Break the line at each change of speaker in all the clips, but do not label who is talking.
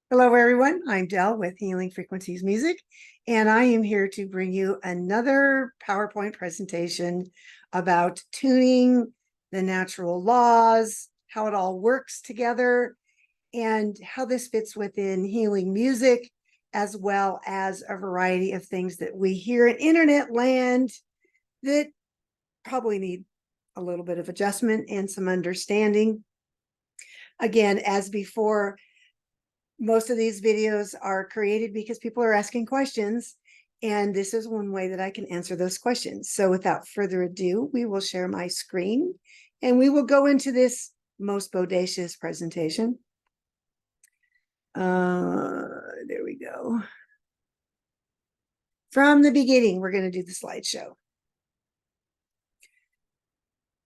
Hello, everyone. I'm Del with Healing Frequencies Music, and I am here to bring you another PowerPoint presentation about tuning, the natural laws, how it all works together, and how this fits within healing music, as well as a variety of things that we hear in internet land that probably need a little bit of adjustment and some understanding. Again, as before, most of these videos are created because people are asking questions, and this is one way that I can answer those questions. So without further ado, we will share my screen and we will go into this most bodacious presentation. There we go. From the beginning, we're going to do the slideshow.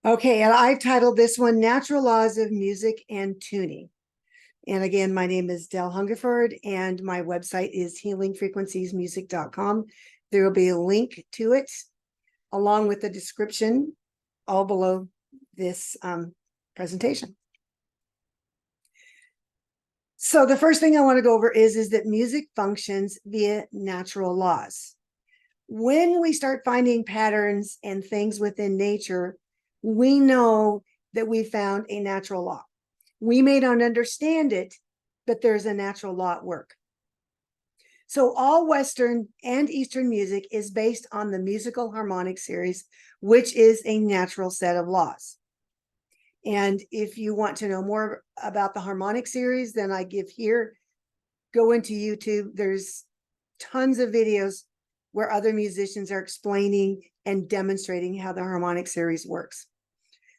Okay, and I've titled this one Natural Laws of Music and Tuning. And again, my name is Del Hungerford, and my website is healingfrequenciesmusic.com. There will be a link to it, along with the description, all below this presentation. So the first thing I want to go over is that music functions via natural laws. When we start finding patterns and things within nature, we know that we found a natural law. We may not understand it, but there's a natural law at work. So all Western and Eastern music is based on the musical harmonic series, which is a natural set of laws. And if you want to know more about the harmonic series, then I give here, go into YouTube. There's tons of videos where other musicians are explaining and demonstrating how the harmonic series works.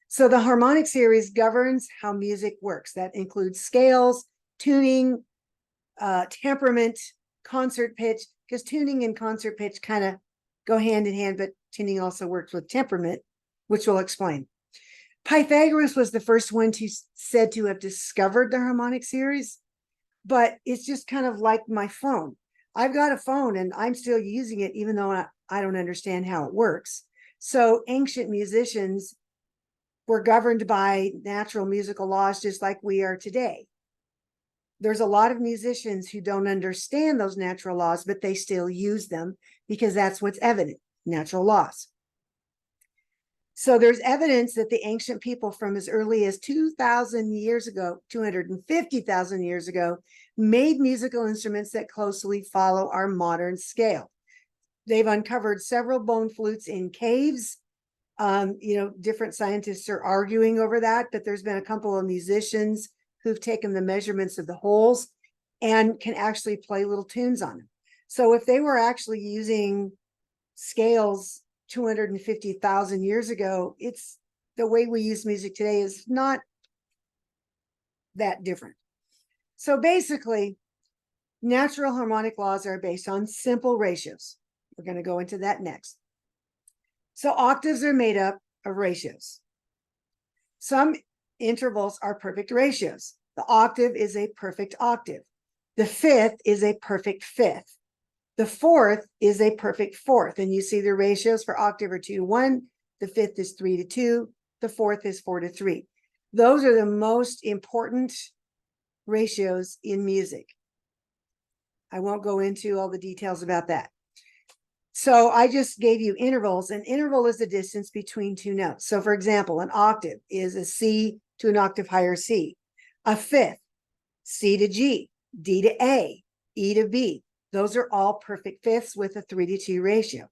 So the harmonic series governs how music works. That includes scales, tuning, temperament, concert pitch, because tuning and concert pitch kind of go hand in hand, but tuning also works with temperament, which we'll explain. Pythagoras was the first one said to have discovered the harmonic series, but it's just kind of like my phone. I've got a phone and I'm still using it, even though I don't understand how it works. So ancient musicians were governed by natural musical laws just like we are today. There's a lot of musicians who don't understand those natural laws, but they still use them because that's what's evident, natural laws. So there's evidence that the ancient people from as early as 2,000 years ago, 250,000 years ago, made musical instruments that closely follow our modern scale. They've uncovered several bone flutes in caves. Different scientists are arguing over that, but there's been a couple of musicians who've taken the measurements of the holes and can actually play little tunes on them. So if they were actually using scales 250,000 years ago, it's the way we use music today is not that different. So basically, natural harmonic laws are based on simple ratios. We're going to go into that next. So octaves are made up of ratios. Some intervals are perfect ratios. The octave is a perfect octave. The fifth is a perfect fifth. The fourth is a perfect fourth. And you see the ratios for octave are 2:1. The fifth is 3:2. The fourth is 4:3. Those are the most important ratios in music. I won't go into all the details about that. So I just gave you intervals. An interval is the distance between two notes. So for example, an octave is a C to an octave higher C. A fifth, C to G, D to A, E to B. Those are all perfect fifths with a 3:2 ratio.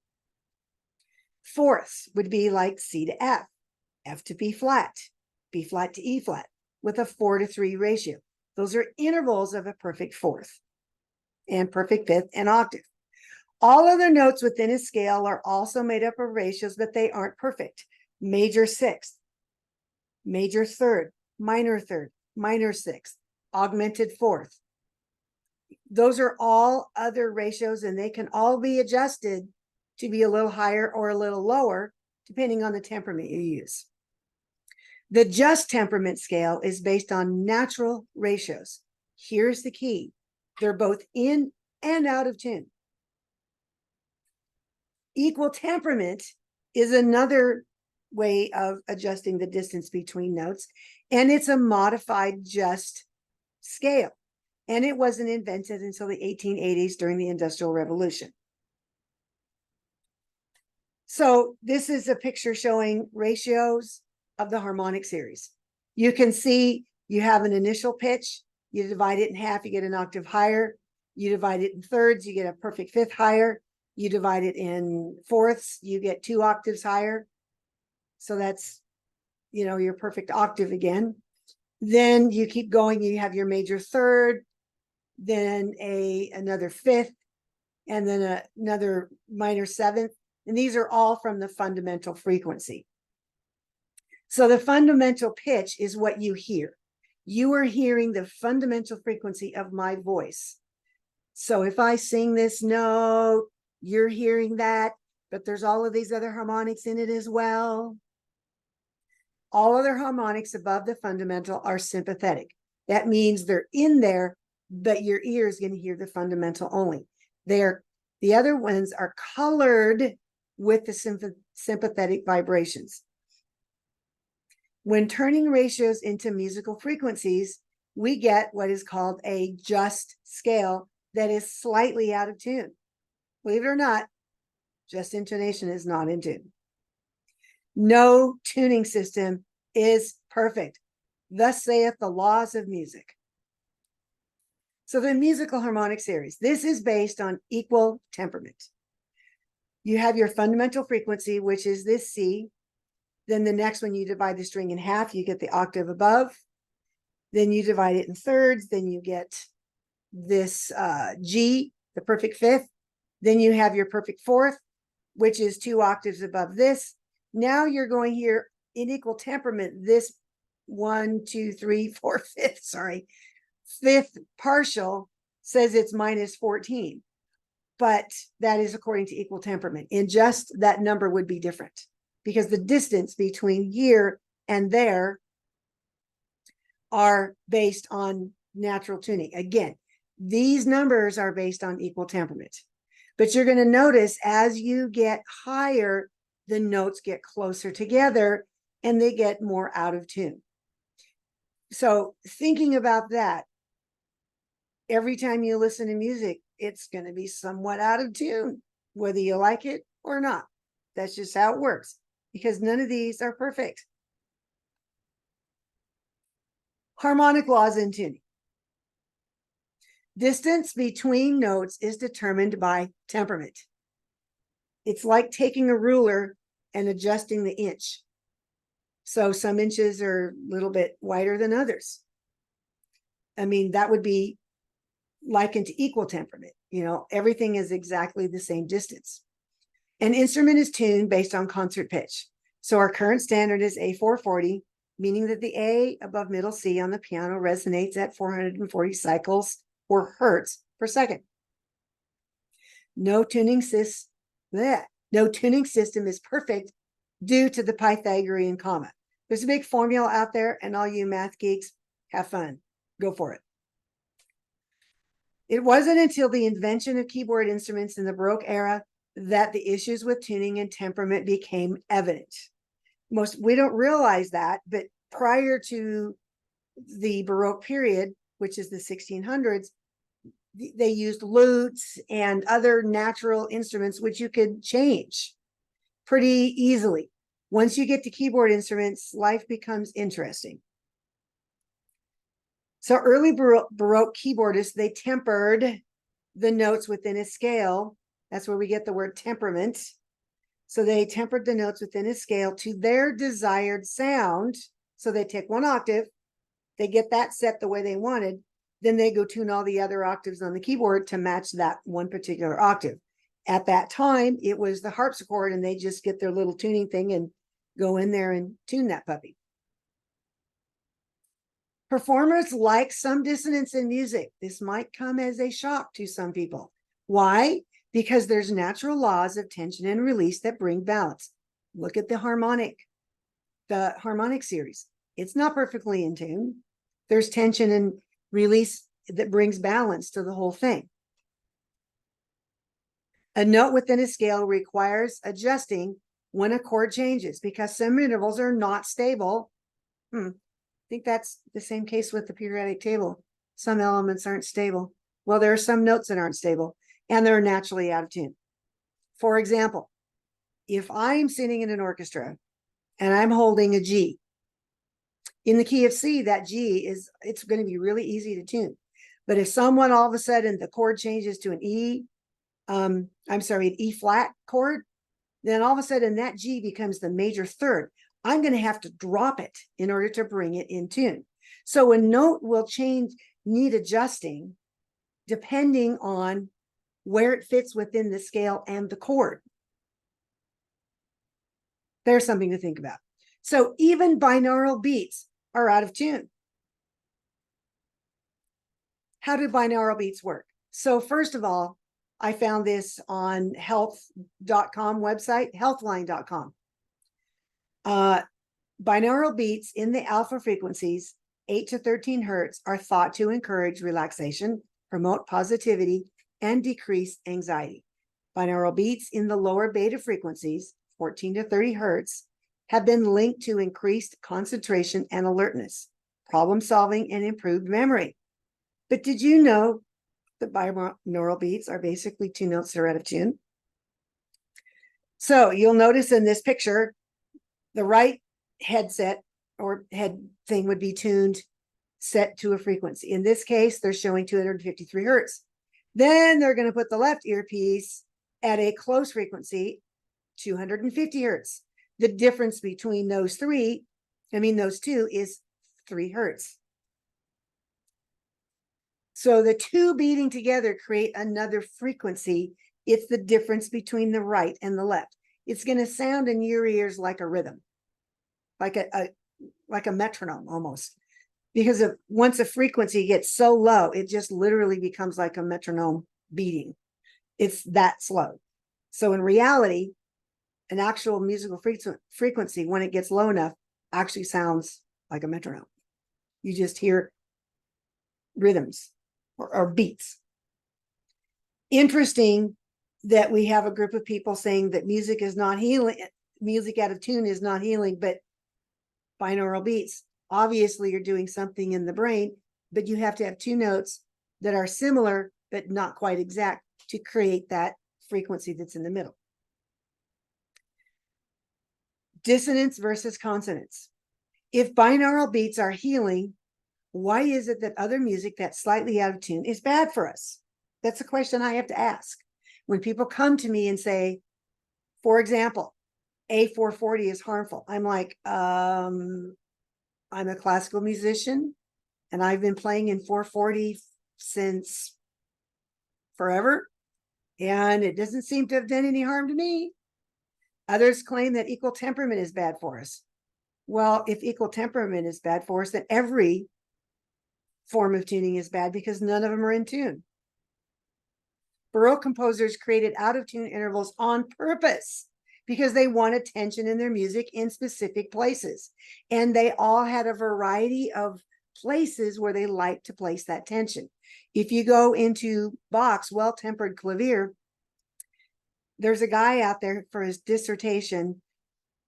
Fourths would be like C to F, F to B flat to E flat with a 4:3 ratio. Those are intervals of a perfect fourth and perfect fifth and octave. All other notes within a scale are also made up of ratios, but they aren't perfect. Major sixth, major third, minor sixth, augmented fourth. Those are all other ratios, and they can all be adjusted to be a little higher or a little lower, depending on the temperament you use. The just temperament scale is based on natural ratios. Here's the key. They're both in and out of tune. Equal temperament is another way of adjusting the distance between notes, and it's a modified just scale. and it wasn't invented until the 1880s during the Industrial Revolution. So this is a picture showing ratios of the harmonic series. You can see you have an initial pitch, you divide it in half, you get an octave higher. You divide it in thirds, you get a perfect fifth higher. You divide it in fourths, you get 2 octaves higher. So that's, your perfect octave again. Then you keep going, you have your major third, then another fifth, and then another minor seventh. And these are all from the fundamental frequency. So the fundamental pitch is what you hear. You are hearing the fundamental frequency of my voice. So if I sing this note, you're hearing that, but there's all of these other harmonics in it as well. All other harmonics above the fundamental are sympathetic. That means they're in there, but your ear is going to hear the fundamental only. The other ones are colored with the sympathetic vibrations. When turning ratios into musical frequencies, we get what is called a just scale that is slightly out of tune. Believe it or not, just intonation is not in tune. No tuning system is perfect. Thus saith the laws of music. So the musical harmonic series, this is based on equal temperament. You have your fundamental frequency, which is this C. Then the next one, you divide the string in half, you get the octave above. Then you divide it in thirds, then you get this G, the perfect fifth. Then you have your perfect fourth, which is 2 octaves above this. Now you're going here in equal temperament, this 1, 2, 3, 4, fifth partial says it's minus 14. But that is according to equal temperament. In just that number would be different because the distance between here and there are based on natural tuning. Again, these numbers are based on equal temperament. But you're going to notice as you get higher, the notes get closer together and they get more out of tune. So thinking about that, every time you listen to music, it's going to be somewhat out of tune, whether you like it or not. That's just how it works, because none of these are perfect. Harmonic laws in tuning. Distance between notes is determined by temperament. It's like taking a ruler and adjusting the inch. So some inches are a little bit wider than others. I mean, that would be likened to equal temperament. Everything is exactly the same distance. An instrument is tuned based on concert pitch. So our current standard is A440, meaning that the A above middle C on the piano resonates at 440 cycles or hertz per second. No tuning system is perfect due to the Pythagorean comma. There's a big formula out there, and all you math geeks, have fun. Go for it. It wasn't until the invention of keyboard instruments in the Baroque era that the issues with tuning and temperament became evident. We don't realize that, but prior to the Baroque period, which is the 1600s, they used lutes and other natural instruments, which you could change pretty easily. Once you get to keyboard instruments, life becomes interesting. So early Baroque keyboardists, they tempered the notes within a scale. That's where we get the word temperament. So they tempered the notes within a scale to their desired sound. So they take 1 octave, they get that set the way they wanted, then they go tune all the other octaves on the keyboard to match that one particular octave. At that time, it was the harpsichord, and they just get their little tuning thing and go in there and tune that puppy. Performers like some dissonance in music. This might come as a shock to some people. Why? Because there's natural laws of tension and release that bring balance. Look at the harmonic series. It's not perfectly in tune. There's tension and release that brings balance to the whole thing. A note within a scale requires adjusting when a chord changes because some intervals are not stable. I think that's the same case with the periodic table. some elements aren't stable. Well, there are some notes that aren't stable and they're naturally out of tune. For example, if I'm sitting in an orchestra and I'm holding a G, in the key of C, that G it's going to be really easy to tune. But if someone all of a sudden the chord changes to an an E flat chord, then all of a sudden that G becomes the major third. I'm going to have to drop it in order to bring it in tune. So a note will need adjusting depending on where it fits within the scale and the chord. There's something to think about. So even binaural beats are out of tune. How do binaural beats work? So first of all, I found this on health.com website, healthline.com. Binaural beats in the alpha frequencies, 8 to 13 hertz, are thought to encourage relaxation, promote positivity, and decrease anxiety. Binaural beats in the lower beta frequencies, 14 to 30 hertz, have been linked to increased concentration and alertness, problem solving, and improved memory. But did you know that binaural beats are basically two notes that are out of tune? So you'll notice in this picture, the right headset or head thing would be tuned, set to a frequency. In this case, they're showing 253 hertz. Then they're going to put the left earpiece at a close frequency, 250 hertz. The difference between those two is 3 hertz. So the two beating together create another frequency. It's the difference between the right and the left. It's going to sound in your ears like a rhythm, like a metronome almost. Because once a frequency gets so low, it just literally becomes like a metronome beating. It's that slow. So in reality, an actual musical frequency, when it gets low enough, actually sounds like a metronome. You just hear rhythms or beats. Interesting that we have a group of people saying that music is not healing, music out of tune is not healing, but binaural beats, obviously you're doing something in the brain, but you have to have two notes that are similar, but not quite exact to create that frequency that's in the middle. Dissonance versus consonance. If binaural beats are healing, why is it that other music that's slightly out of tune is bad for us? That's a question I have to ask. When people come to me and say, for example, A440 is harmful, I'm like, I'm a classical musician and I've been playing in 440 since forever, and it doesn't seem to have done any harm to me. Others claim that equal temperament is bad for us. Well, if equal temperament is bad for us, then every form of tuning is bad because none of them are in tune. Baroque composers created out of tune intervals on purpose because they wanted tension in their music in specific places. And they all had a variety of places where they liked to place that tension. If you go into Bach's Well-Tempered Clavier, there's a guy out there for his dissertation.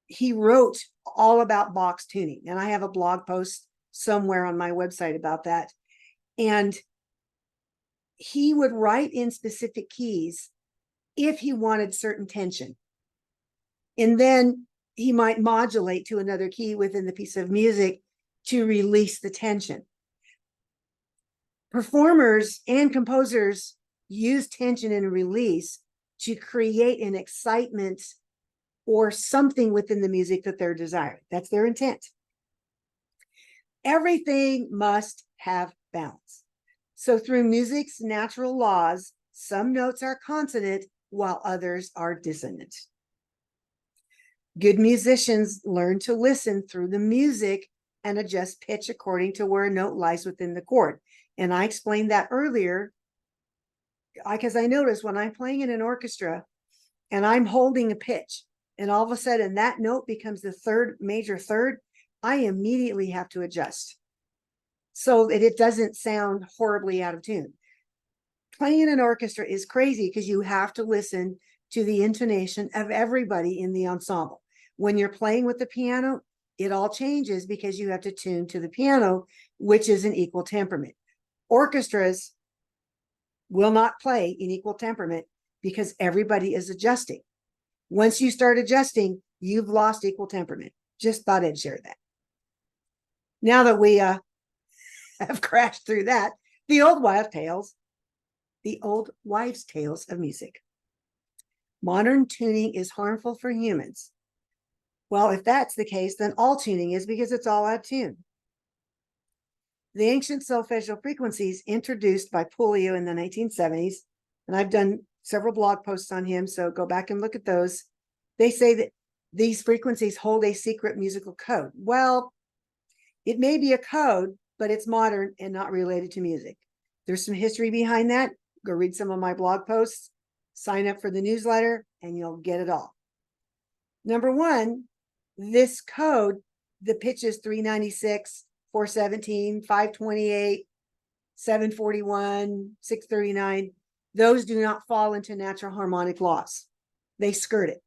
He wrote all about Bach's tuning. And I have a blog post somewhere on my website about that. And he would write in specific keys if he wanted certain tension. And then he might modulate to another key within the piece of music to release the tension. Performers and composers use tension and release to create an excitement or something within the music that they're desiring. That's their intent. Everything must have balance. So through music's natural laws, some notes are consonant while others are dissonant. Good musicians learn to listen through the music and adjust pitch according to where a note lies within the chord. And I explained that earlier because I noticed when I'm playing in an orchestra and I'm holding a pitch and all of a sudden that note becomes the third major third, I immediately have to adjust so that it doesn't sound horribly out of tune. Playing in an orchestra is crazy because you have to listen to the intonation of everybody in the ensemble. When you're playing with the piano, it all changes because you have to tune to the piano, which is an equal temperament. Orchestras will not play in equal temperament because everybody is adjusting. Once you start adjusting, you've lost equal temperament. Just thought I'd share that. Now that we have crashed through that, the old wives' tales of music. Modern tuning is harmful for humans. Well, if that's the case, then all tuning is, because it's all out of tune. The ancient solfeggio frequencies introduced by Puglio in the 1970s, and I've done several blog posts on him, so go back and look at those. They say that these frequencies hold a secret musical code. Well, it may be a code, but it's modern and not related to music. There's some history behind that. Go read some of my blog posts, sign up for the newsletter, and you'll get it all. Number one, this code, the pitches 396, 417, 528, 741, 639, those do not fall into natural harmonic laws. They skirt it.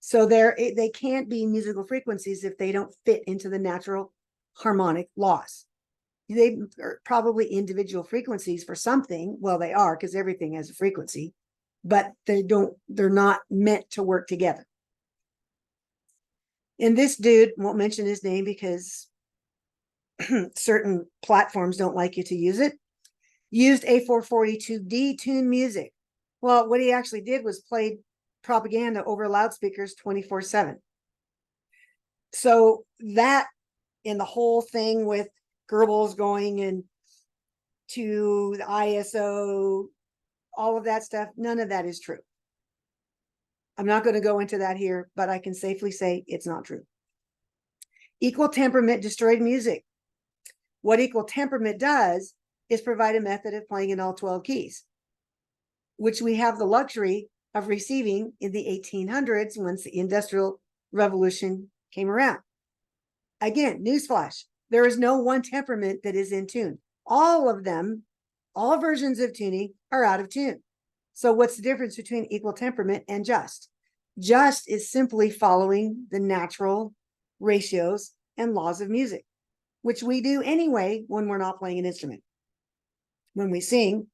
So they can't be musical frequencies if they don't fit into the natural harmonic laws. They are probably individual frequencies for something. Well, they are, because everything has a frequency, but they're not meant to work together. And this dude, won't mention his name because certain platforms don't like you to use it, used A440 to detune music. Well, what he actually did was played propaganda over loudspeakers 24/7. So that, in the whole thing with Goebbels going and to the ISO, all of that stuff, none of that is true. I'm not going to go into that here, but I can safely say it's not true. Equal temperament destroyed music. What equal temperament does is provide a method of playing in all 12 keys, which we have the luxury of receiving in the 1800s once the Industrial Revolution came around. Again, newsflash, there is no one temperament that is in tune. All of them, all versions of tuning are out of tune. So what's the difference between equal temperament and just? Just is simply following the natural ratios and laws of music, which we do anyway when we're not playing an instrument. When we sing,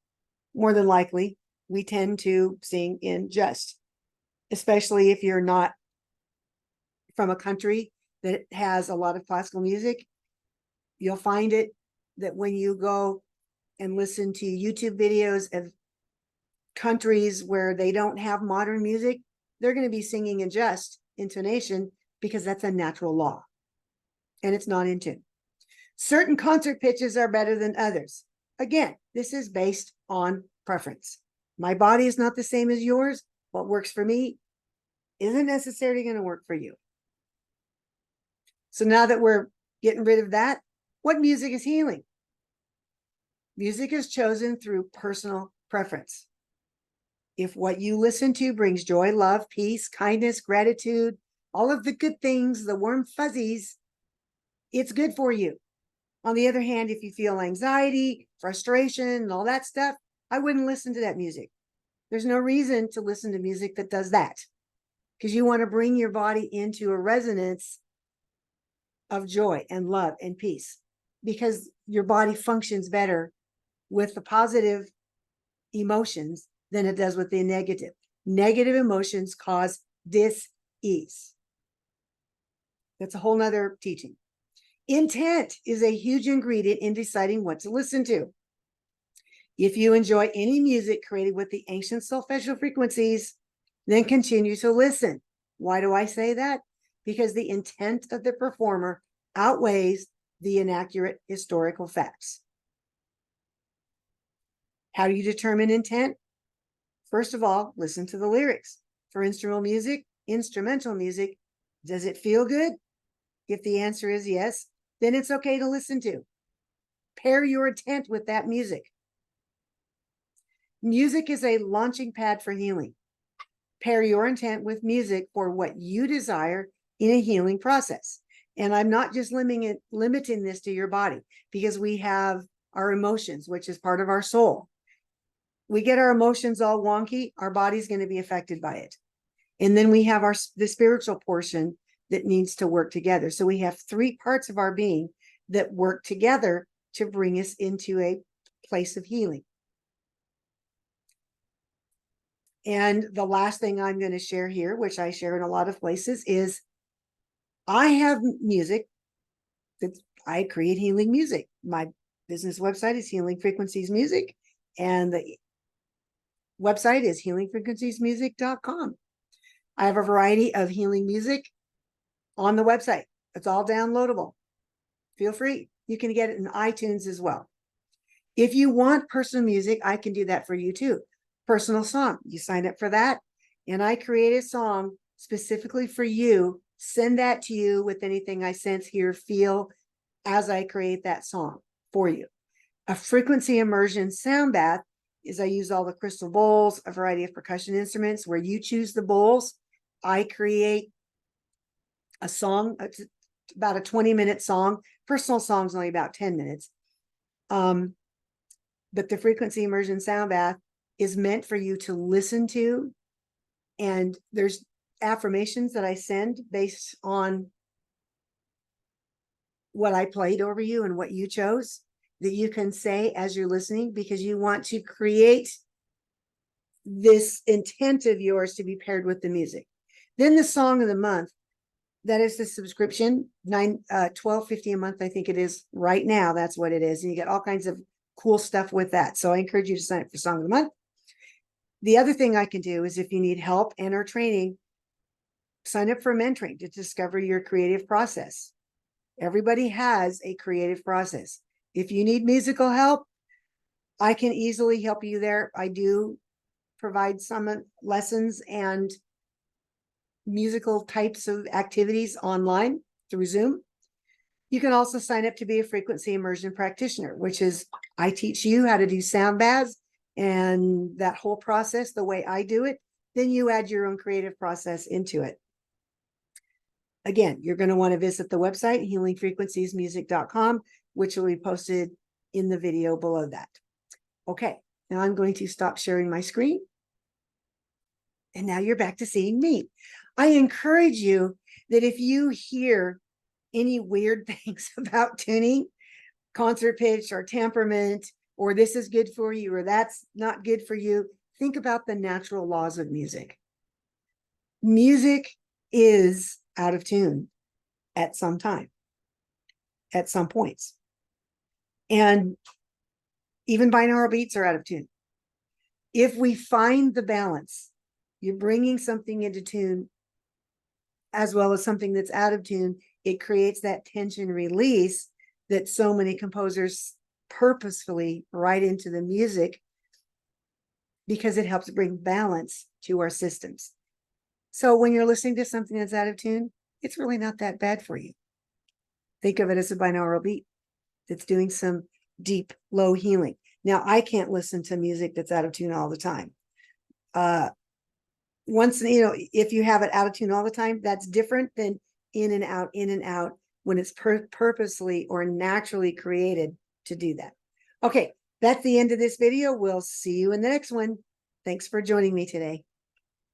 more than likely, we tend to sing in just, especially if you're not from a country that has a lot of classical music. You'll find it that when you go and listen to YouTube videos of countries where they don't have modern music, they're going to be singing in just intonation because that's a natural law and it's not in tune. Certain concert pitches are better than others. Again, this is based on preference. My body is not the same as yours. What works for me isn't necessarily going to work for you. So now that we're getting rid of that, what music is healing? Music is chosen through personal preference. If what you listen to brings joy, love, peace, kindness, gratitude, all of the good things, the warm fuzzies, it's good for you. On the other hand, if you feel anxiety, frustration, and all that stuff, I wouldn't listen to that music. There's no reason to listen to music that does that, because you want to bring your body into a resonance of joy and love and peace, because your body functions better with the positive emotions than it does with the negative. Negative emotions cause dis-ease. That's a whole nother teaching. Intent is a huge ingredient in deciding what to listen to. If you enjoy any music created with the ancient solfeggio frequencies, then continue to listen. Why do I say that? Because the intent of the performer outweighs the inaccurate historical facts. How do you determine intent? First of all, listen to the lyrics. For instrumental music, does it feel good? If the answer is yes, then it's okay to listen to. Pair your intent with that music. Music is a launching pad for healing. Pair your intent with music for what you desire in a healing process. And I'm not just limiting this to your body, because we have our emotions, which is part of our soul. We get our emotions all wonky, our body's going to be affected by it. And then we have the spiritual portion that needs to work together. So we have three parts of our being that work together to bring us into a place of healing. And the last thing I'm going to share here, which I share in a lot of places, is I have music that I create healing music. My business website is Healing Frequencies Music, and the website is healingfrequenciesmusic.com. I have a variety of healing music on the website. It's all downloadable. Feel free. You can get it in iTunes as well. If you want personal music, I can do that for you too. Personal song. You sign up for that, and I create a song specifically for you. Send that to you with anything I sense, hear, feel as I create that song for you. A frequency immersion sound bath is I use all the crystal bowls, a variety of percussion instruments where you choose the bowls. I create a song, about a 20-minute song. Personal song's only about 10 minutes. But the frequency immersion sound bath is meant for you to listen to. And there's affirmations that I send based on what I played over you and what you chose that you can say as you're listening, because you want to create this intent of yours to be paired with the music. Then the song of the month, that is the subscription, $12.50 a month, I think it is right now. That's what it is. And you get all kinds of cool stuff with that. So I encourage you to sign up for Song of the Month. The other thing I can do is if you need help and or training, sign up for mentoring to discover your creative process. Everybody has a creative process. If you need musical help, I can easily help you there. I do provide some lessons and musical types of activities online through Zoom. You can also sign up to be a frequency immersion practitioner, which is I teach you how to do sound baths and that whole process the way I do it. Then you add your own creative process into it. Again, you're going to want to visit the website, healingfrequenciesmusic.com, which will be posted in the video below that. Okay, now I'm going to stop sharing my screen. And now you're back to seeing me. I encourage you that if you hear any weird things about tuning, concert pitch or temperament, or this is good for you, or that's not good for you, think about the natural laws of music. Music is out of tune at some time, at some points. And even binaural beats are out of tune. If we find the balance, you're bringing something into tune as well as something that's out of tune, it creates that tension release that so many composers purposefully write into the music because it helps bring balance to our systems. So when you're listening to something that's out of tune, it's really not that bad for you. Think of it as a binaural beat that's doing some deep, low healing. Now, I can't listen to music that's out of tune all the time. Once, if you have it out of tune all the time, that's different than in and out, when it's purposely or naturally created to do that. Okay, that's the end of this video. We'll see you in the next one. Thanks for joining me today.